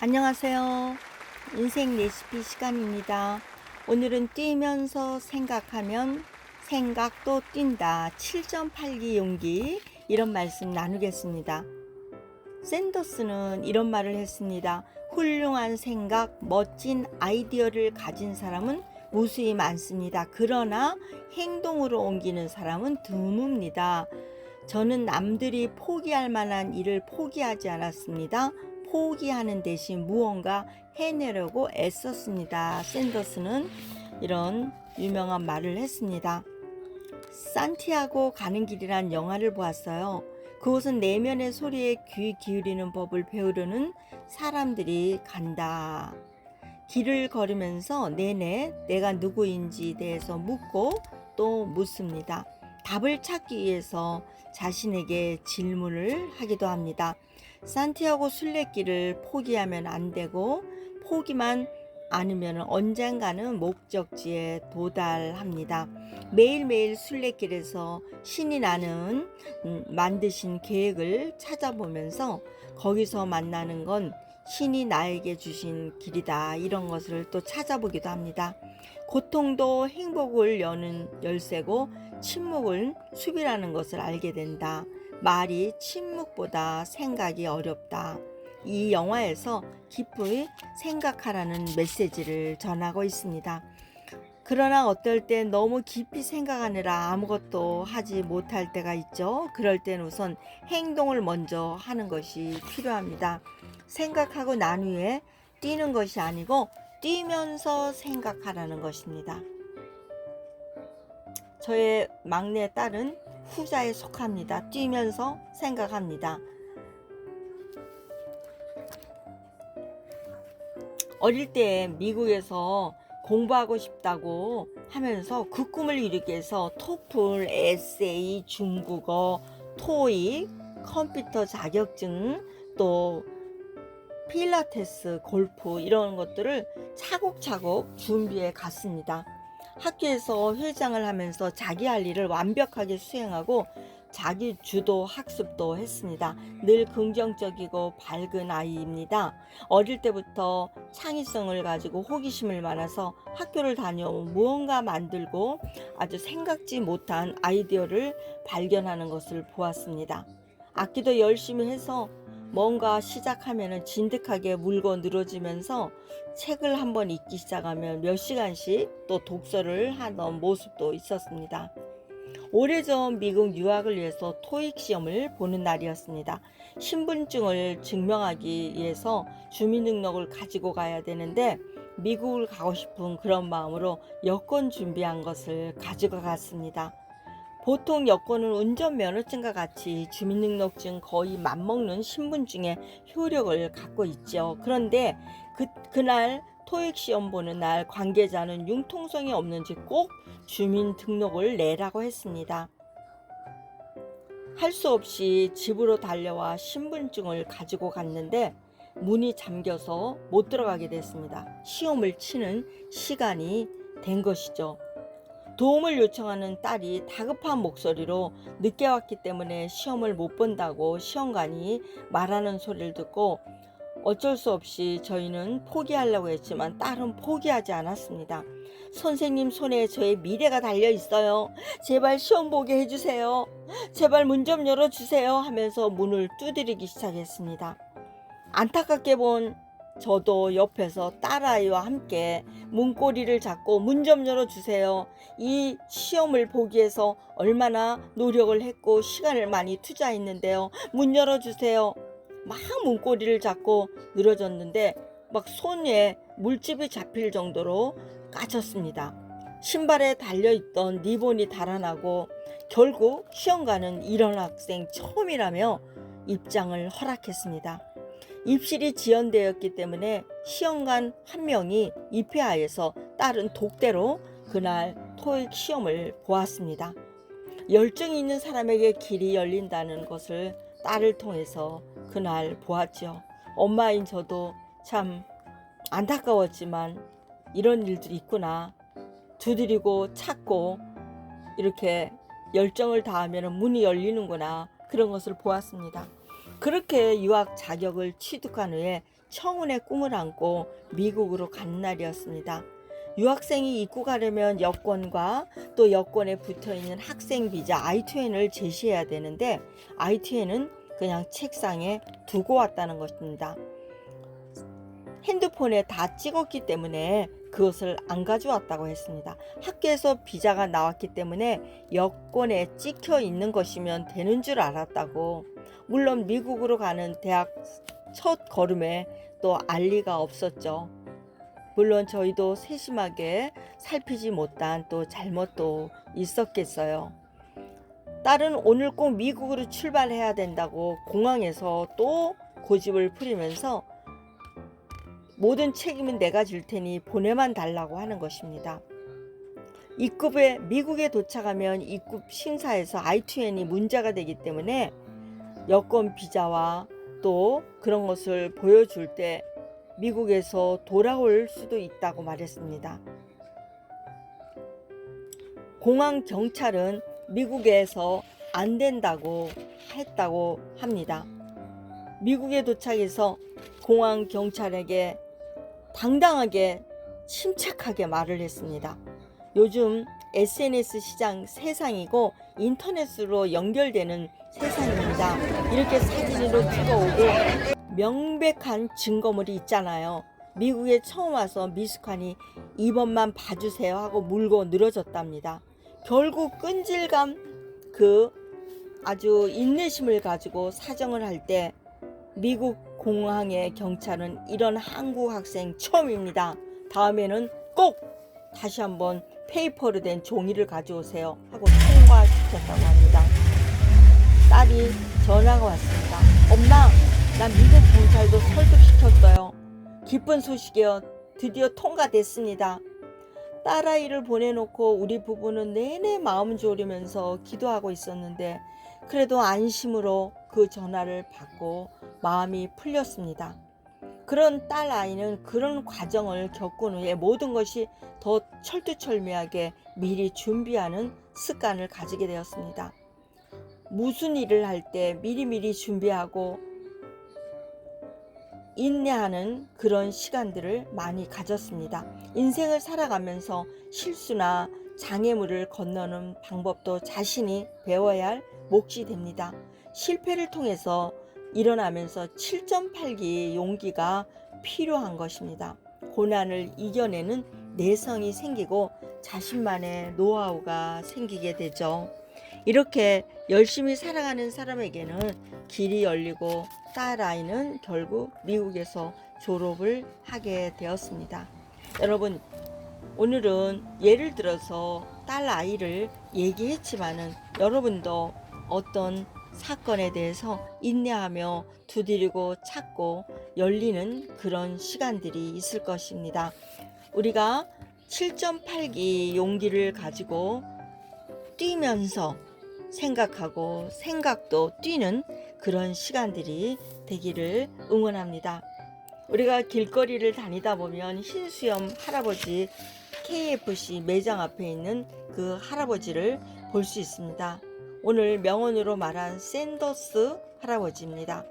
안녕하세요. 인생 레시피 시간입니다. 오늘은 뛰면서 생각하면 생각도 뛴다. 7.8기 용기 이런 말씀 나누겠습니다. 샌더스는 이런 말을 했습니다. 훌륭한 생각, 멋진 아이디어를 가진 사람은 무수히 많습니다. 그러나 행동으로 옮기는 사람은 드뭅니다. 저는 남들이 포기할 만한 일을 포기하지 않았습니다. 포기하는 대신 무언가 해내려고 애썼습니다. 샌더스는 이런 유명한 말을 했습니다. 산티아고 가는 길이란 영화를 보았어요. 그곳은 내면의 소리에 귀 기울이는 법을 배우려는 사람들이 간다. 길을 걸으면서 내내 내가 누구인지 대해서 묻고 또 묻습니다. 답을 찾기 위해서 자신에게 질문을 하기도 합니다. 산티아고 순례길을 포기하면 안 되고 포기만 않으면 언젠가는 목적지에 도달합니다. 매일매일 순례길에서 신이 나는 만드신 계획을 찾아보면서 거기서 만나는 건 신이 나에게 주신 길이다. 이런 것을 또 찾아보기도 합니다. 고통도 행복을 여는 열쇠고 침묵은 숲이라는 것을 알게 된다. 말이 침묵보다 생각이 어렵다. 이 영화에서 깊이 생각하라는 메시지를 전하고 있습니다. 그러나 어떨 땐 너무 깊이 생각하느라 아무것도 하지 못할 때가 있죠. 그럴 땐 우선 행동을 먼저 하는 것이 필요합니다. 생각하고 난 후에 뛰는 것이 아니고 뛰면서 생각하라는 것입니다. 저의 막내 딸은 후자에 속합니다. 뛰면서 생각합니다. 어릴 때 미국에서 공부하고 싶다고 하면서 그 꿈을 이루기 위해서 토플, 에세이, 중국어, 토익, 컴퓨터 자격증, 또 필라테스, 골프 이런 것들을 차곡차곡 준비해 갔습니다. 학교에서 회장을 하면서 자기 할 일을 완벽하게 수행하고 자기 주도 학습도 했습니다. 늘 긍정적이고 밝은 아이입니다. 어릴 때부터 창의성을 가지고 호기심을 많아서 학교를 다녀 무언가 만들고 아주 생각지 못한 아이디어를 발견하는 것을 보았습니다. 악기도 열심히 해서 뭔가 시작하면 진득하게 물고 늘어지면서 책을 한번 읽기 시작하면 몇 시간씩 또 독서를 하던 모습도 있었습니다. 오래전 미국 유학을 위해서 토익 시험을 보는 날이었습니다. 신분증을 증명하기 위해서 주민등록을 가지고 가야 되는데 미국을 가고 싶은 그런 마음으로 여권 준비한 것을 가지고 갔습니다. 보통 여권은 운전면허증과 같이 주민등록증 거의 맞먹는 신분증의 효력을 갖고 있죠. 그런데 그날 토익 시험 보는 날 관계자는 융통성이 없는지 꼭 주민등록을 내라고 했습니다. 할 수 없이 집으로 달려와 신분증을 가지고 갔는데 문이 잠겨서 못 들어가게 됐습니다. 시험을 치는 시간이 된 것이죠. 도움을 요청하는 딸이 다급한 목소리로 늦게 왔기 때문에 시험을 못 본다고 시험관이 말하는 소리를 듣고 어쩔 수 없이 저희는 포기하려고 했지만 딸은 포기하지 않았습니다. 선생님 손에 저의 미래가 달려 있어요. 제발 시험 보게 해주세요. 제발 문 좀 열어주세요 하면서 문을 두드리기 시작했습니다. 안타깝게 본 저도 옆에서 딸아이와 함께 문고리를 잡고 문 좀 열어주세요. 이 시험을 보기 위해서 얼마나 노력을 했고 시간을 많이 투자했는데요. 문 열어주세요. 막 문고리를 잡고 늘어졌는데 막 손에 물집이 잡힐 정도로 까졌습니다. 신발에 달려있던 리본이 달아나고 결국 시험관은 이런 학생 처음이라며 입장을 허락했습니다. 입실이 지연되었기 때문에 시험관 한 명이 입회하여서 딸은 독대로 그날 토익 시험을 보았습니다. 열정이 있는 사람에게 길이 열린다는 것을 딸을 통해서 그날 보았죠. 엄마인 저도 참 안타까웠지만 이런 일들이 있구나. 두드리고 찾고 이렇게 열정을 다하면 문이 열리는구나. 그런 것을 보았습니다. 그렇게 유학 자격을 취득한 후에 청운의 꿈을 안고 미국으로 간 날이었습니다. 유학생이 입국 가려면 여권과 또 여권에 붙어있는 학생 비자 I-2N을 제시해야 되는데 I-2N은 그냥 책상에 두고 왔다는 것입니다. 핸드폰에 다 찍었기 때문에 그것을 안 가져왔다고 했습니다. 학교에서 비자가 나왔기 때문에 여권에 찍혀 있는 것이면 되는 줄 알았다고. 물론 미국으로 가는 대학 첫 걸음에 또 알 리가 없었죠. 물론 저희도 세심하게 살피지 못한 또 잘못도 있었겠어요. 딸은 오늘 꼭 미국으로 출발해야 된다고 공항에서 또 고집을 부리면서 모든 책임은 내가 질 테니 보내만 달라고 하는 것입니다. 입국에 미국에 도착하면 입국 심사에서 I-2N이 문제가 되기 때문에 여권 비자와 또 그런 것을 보여줄 때 미국에서 돌아올 수도 있다고 말했습니다. 공항 경찰은 미국에서 안 된다고 했다고 합니다. 미국에 도착해서 공항 경찰에게 당당하게 침착하게 말을 했습니다. 요즘 SNS 시장 세상이고 인터넷으로 연결되는 세상입니다. 이렇게 사진으로 찍어오고 명백한 증거물이 있잖아요. 미국에 처음 와서 미숙하니 이번만 봐주세요 하고 물고 늘어졌답니다. 결국 끈질감 아주 인내심을 가지고 사정을 할 때 미국 공항의 경찰은 이런 한국 학생 처음입니다. 다음에는 꼭 다시 한번 페이퍼로 된 종이를 가져오세요 하고 통과시켰다고 합니다. 딸이 전화가 왔습니다. 엄마, 나 미국 경찰도 설득시켰어요. 기쁜 소식이요. 드디어 통과됐습니다. 딸아이를 보내놓고 우리 부부는 내내 마음 졸이면서 기도하고 있었는데 그래도 안심으로 그 전화를 받고 마음이 풀렸습니다. 그런 딸아이는 그런 과정을 겪은 후에 모든 것이 더 철두철미하게 미리 준비하는 습관을 가지게 되었습니다. 무슨 일을 할 때 미리미리 준비하고 인내하는 그런 시간들을 많이 가졌습니다. 인생을 살아가면서 실수나 장애물을 건너는 방법도 자신이 배워야 할 몫이 됩니다. 실패를 통해서 일어나면서 7.8기의 용기가 필요한 것입니다. 고난을 이겨내는 내성이 생기고 자신만의 노하우가 생기게 되죠. 이렇게 열심히 살아가는 사람에게는 길이 열리고 딸아이는 결국 미국에서 졸업을 하게 되었습니다. 여러분, 오늘은 예를 들어서 딸아이를 얘기했지만은 여러분도 어떤 사건에 대해서 인내하며 두드리고 찾고 열리는 그런 시간들이 있을 것입니다. 우리가 7.8기 용기를 가지고 뛰면서 생각하고 생각도 뛰는 그런 시간들이 되기를 응원합니다. 우리가 길거리를 다니다 보면 흰수염 할아버지 KFC 매장 앞에 있는 그 할아버지를 볼 수 있습니다. 오늘 명언으로 말한 샌더스 할아버지입니다.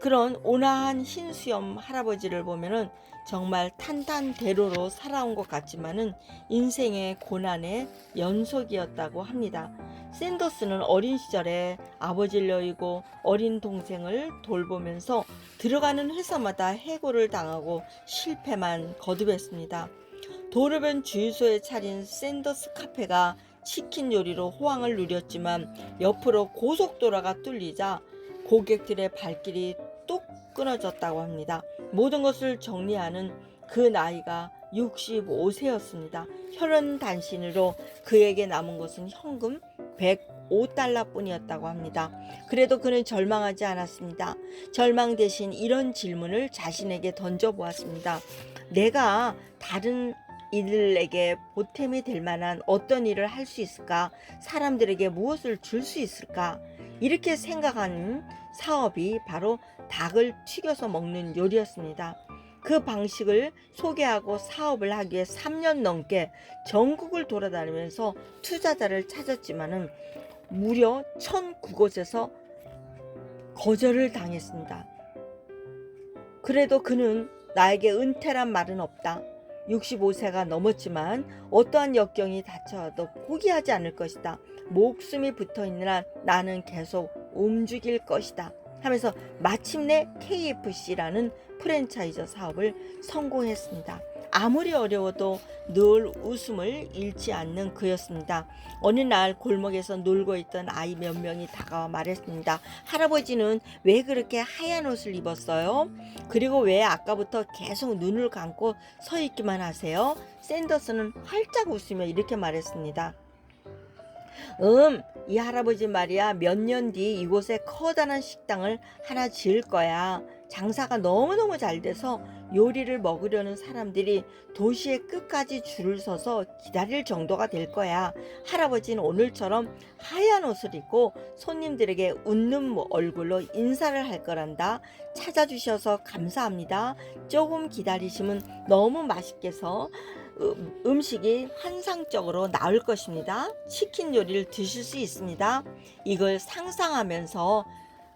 그런 온화한 흰수염 할아버지를 보면은 정말 탄탄대로로 살아온 것 같지만은 인생의 고난의 연속이었다고 합니다. 샌더스는 어린 시절에 아버지를 여의고 어린 동생을 돌보면서 들어가는 회사마다 해고를 당하고 실패만 거듭했습니다. 도로변 주유소에 차린 샌더스 카페가 치킨 요리로 호황을 누렸지만 옆으로 고속도로가 뚫리자 고객들의 발길이 뚝 끊어졌다고 합니다. 모든 것을 정리하는 그 나이가 65세였습니다. 혈흔단신으로 그에게 남은 것은 현금 105달러 뿐이었다고 합니다. 그래도 그는 절망하지 않았습니다. 절망 대신 이런 질문을 자신에게 던져보았습니다. 내가 다른 이들에게 보탬이 될 만한 어떤 일을 할 수 있을까? 사람들에게 무엇을 줄 수 있을까? 이렇게 생각한 사업이 바로 닭을 튀겨서 먹는 요리였습니다. 그 방식을 소개하고 사업을 하기 위해 3년 넘게 전국을 돌아다니면서 투자자를 찾았지만은 무려 1,009곳에서 거절을 당했습니다. 그래도 그는 나에게 은퇴란 말은 없다. 65세가 넘었지만 어떠한 역경이 닥쳐도 포기하지 않을 것이다. 목숨이 붙어있는 한 나는 계속 움직일 것이다. 하면서 마침내 KFC라는 프랜차이즈 사업을 성공했습니다. 아무리 어려워도 늘 웃음을 잃지 않는 그였습니다. 어느 날 골목에서 놀고 있던 아이 몇 명이 다가와 말했습니다. 할아버지는 왜 그렇게 하얀 옷을 입었어요? 그리고 왜 아까부터 계속 눈을 감고 서 있기만 하세요? 샌더스는 활짝 웃으며 이렇게 말했습니다. 이 할아버지 말이야 몇 년 뒤 이곳에 커다란 식당을 하나 지을 거야. 장사가 너무너무 잘 돼서 요리를 먹으려는 사람들이 도시의 끝까지 줄을 서서 기다릴 정도가 될 거야. 할아버지는 오늘처럼 하얀 옷을 입고 손님들에게 웃는 얼굴로 인사를 할 거란다. 찾아주셔서 감사합니다. 조금 기다리시면 너무 맛있게서 음식이 환상적으로 나올 것입니다. 치킨 요리를 드실 수 있습니다. 이걸 상상하면서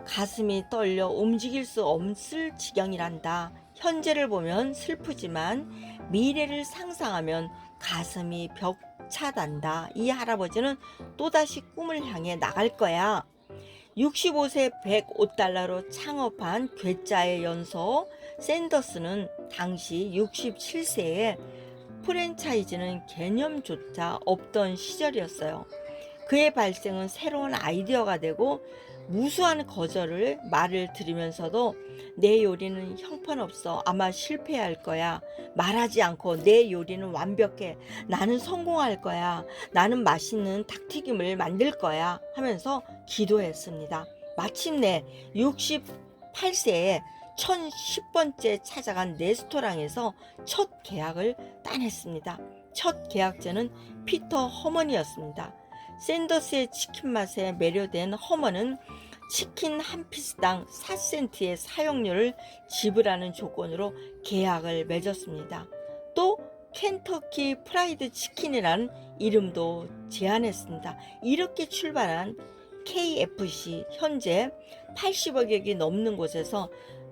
가슴이 떨려 움직일 수 없을 지경이란다. 현재를 보면 슬프지만 미래를 상상하면 가슴이 벅차단다. 이 할아버지는 또다시 꿈을 향해 나갈 거야. 65세 105달러로 창업한 괴짜의 연소 샌더스는 당시 67세에 프랜차이즈는 개념조차 없던 시절이었어요. 그의 발생은 새로운 아이디어가 되고 무수한 거절을 말을 들으면서도 내 요리는 형편없어. 아마 실패할 거야. 말하지 않고 내 요리는 완벽해. 나는 성공할 거야. 나는 맛있는 닭튀김을 만들 거야. 하면서 기도했습니다. 마침내 68세에 1010번째 찾아간 레스토랑에서 첫 계약을 따냈습니다. 첫 계약자는 피터 허먼이었습니다. 샌더스의 치킨 맛에 매료된 허먼은 치킨 한 피스당 4센트의 사용료를 지불하는 조건으로 계약을 맺었습니다. 또 켄터키 프라이드 치킨이라는 이름도 제안했습니다. 이렇게 출발한 KFC 현재 80억억이 넘는 곳에서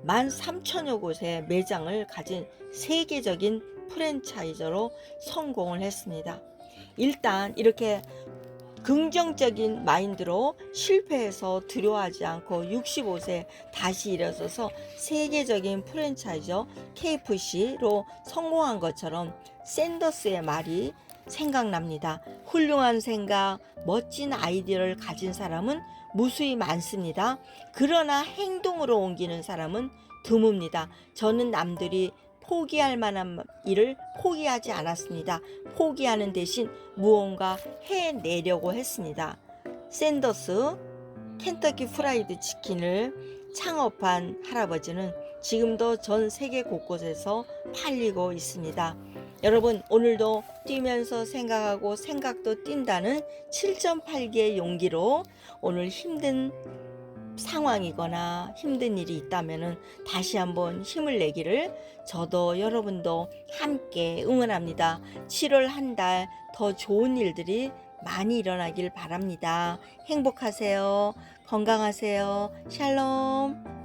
13,000여 곳의 매장을 가진 세계적인 프랜차이저로 성공을 했습니다. 일단 이렇게 긍정적인 마인드로 실패해서 두려워하지 않고 65세 다시 일어서서 세계적인 프랜차이저 KFC로 성공한 것처럼 샌더스의 말이 생각납니다. 훌륭한 생각, 멋진 아이디어를 가진 사람은 무수히 많습니다. 그러나 행동으로 옮기는 사람은 드뭅니다. 저는 남들이 포기할 만한 일을 포기하지 않았습니다. 포기하는 대신 무언가 해내려고 했습니다. 샌더스 켄터키 프라이드 치킨을 창업한 할아버지는 지금도 전 세계 곳곳에서 팔리고 있습니다. 여러분 오늘도 뛰면서 생각하고 생각도 뛴다는 7.8개의 용기로 오늘 힘든 상황이거나 힘든 일이 있다면 다시 한번 힘을 내기를 저도 여러분도 함께 응원합니다. 7월 한 달 더 좋은 일들이 많이 일어나길 바랍니다. 행복하세요. 건강하세요. 샬롬.